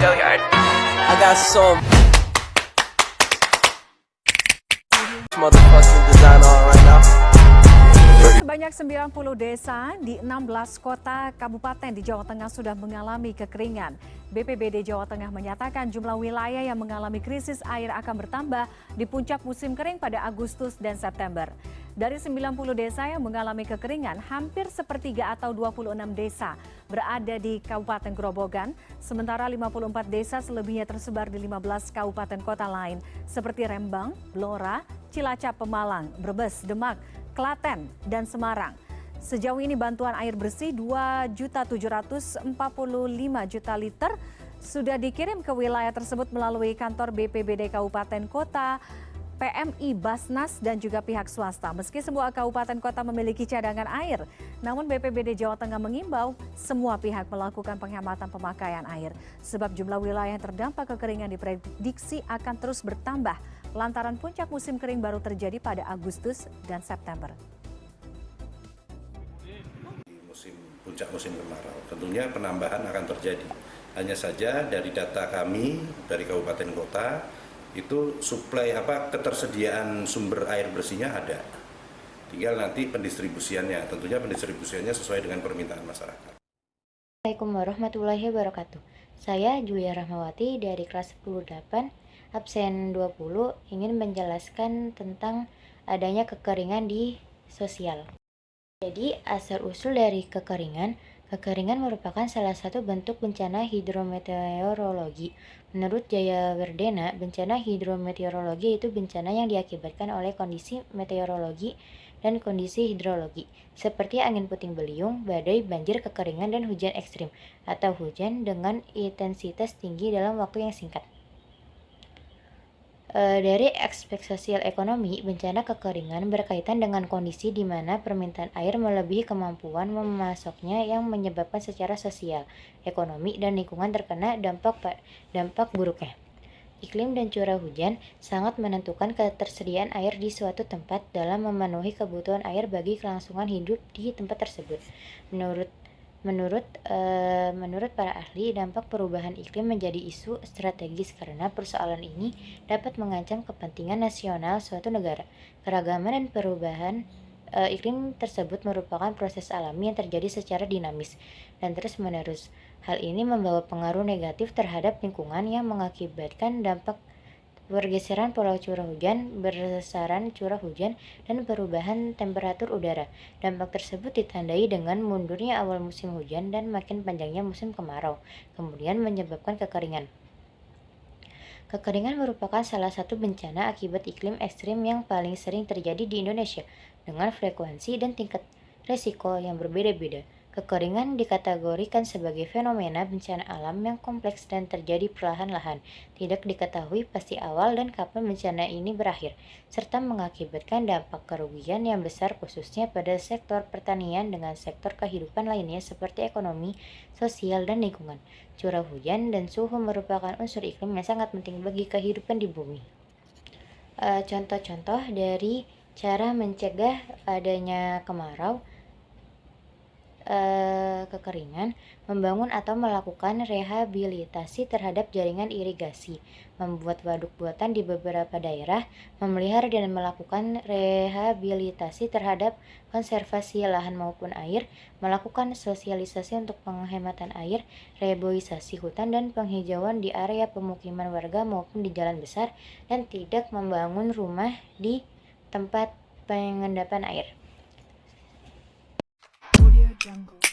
I got some motherfucking designer on right now. Sebanyak 90 desa di 16 kota kabupaten di Jawa Tengah sudah mengalami kekeringan. BPBD Jawa Tengah menyatakan jumlah wilayah yang mengalami krisis air akan bertambah di puncak musim kering pada Agustus dan September. Dari 90 desa yang mengalami kekeringan, hampir sepertiga atau 26 desa berada di Kabupaten Grobogan, sementara 54 desa selebihnya tersebar di 15 kabupaten kota lain seperti Rembang, Blora, Cilacap, Pemalang, Brebes, Demak, Klaten, dan Semarang. Sejauh ini bantuan air bersih 2.745 juta liter sudah dikirim ke wilayah tersebut melalui kantor BPBD Kabupaten Kota, PMI, Basnas, dan juga pihak swasta. Meski semua kabupaten kota memiliki cadangan air, namun BPBD Jawa Tengah mengimbau semua pihak melakukan penghematan pemakaian air. Sebab jumlah wilayah yang terdampak kekeringan diprediksi akan terus bertambah lantaran puncak musim kering baru terjadi pada Agustus dan September. Di puncak musim kemarau, tentunya penambahan akan terjadi. Hanya saja dari data kami dari kabupaten kota, itu ketersediaan sumber air bersihnya ada. Tinggal nanti pendistribusiannya, tentunya pendistribusiannya sesuai dengan permintaan masyarakat. Assalamualaikum warahmatullahi wabarakatuh. Saya Julia Rahmawati dari kelas 10-8, absen 20, ingin menjelaskan tentang adanya kekeringan di sosial. Jadi, asal-usul dari kekeringan merupakan salah satu bentuk bencana hidrometeorologi. Menurut Jayawardena, bencana hidrometeorologi itu bencana yang diakibatkan oleh kondisi meteorologi dan kondisi hidrologi, seperti angin puting beliung, badai, banjir, kekeringan, dan hujan ekstrim, atau hujan dengan intensitas tinggi dalam waktu yang singkat. Dari aspek sosial ekonomi, bencana kekeringan berkaitan dengan kondisi di mana permintaan air melebihi kemampuan memasoknya yang menyebabkan secara sosial, ekonomi, dan lingkungan terkena dampak buruknya. Iklim dan curah hujan sangat menentukan ketersediaan air di suatu tempat dalam memenuhi kebutuhan air bagi kelangsungan hidup di tempat tersebut. Menurut para ahli, dampak perubahan iklim menjadi isu strategis karena persoalan ini dapat mengancam kepentingan nasional suatu negara. Keragaman dan perubahan iklim tersebut merupakan proses alami yang terjadi secara dinamis dan terus-menerus. Hal ini membawa pengaruh negatif terhadap lingkungan yang mengakibatkan dampak pergeseran pola curah hujan, besaran curah hujan, dan perubahan temperatur udara. Dampak tersebut ditandai dengan mundurnya awal musim hujan dan makin panjangnya musim kemarau, kemudian menyebabkan kekeringan. Kekeringan merupakan salah satu bencana akibat iklim ekstrim yang paling sering terjadi di Indonesia, dengan frekuensi dan tingkat resiko yang berbeda-beda. Kekeringan dikategorikan sebagai fenomena bencana alam yang kompleks dan terjadi perlahan-lahan. Tidak diketahui pasti awal dan kapan bencana ini berakhir, serta mengakibatkan dampak kerugian yang besar khususnya pada sektor pertanian dengan sektor kehidupan lainnya seperti ekonomi, sosial, dan lingkungan. Curah hujan dan suhu merupakan unsur iklim yang sangat penting bagi kehidupan di bumi. Contoh-contoh dari cara mencegah adanya kemarau, kekeringan, membangun atau melakukan rehabilitasi terhadap jaringan irigasi, membuat waduk buatan di beberapa daerah, memelihara dan melakukan rehabilitasi terhadap konservasi lahan maupun air, melakukan sosialisasi untuk penghematan air, reboisasi hutan dan penghijauan di area pemukiman warga maupun di jalan besar, dan tidak membangun rumah di tempat pengendapan air. Jungle.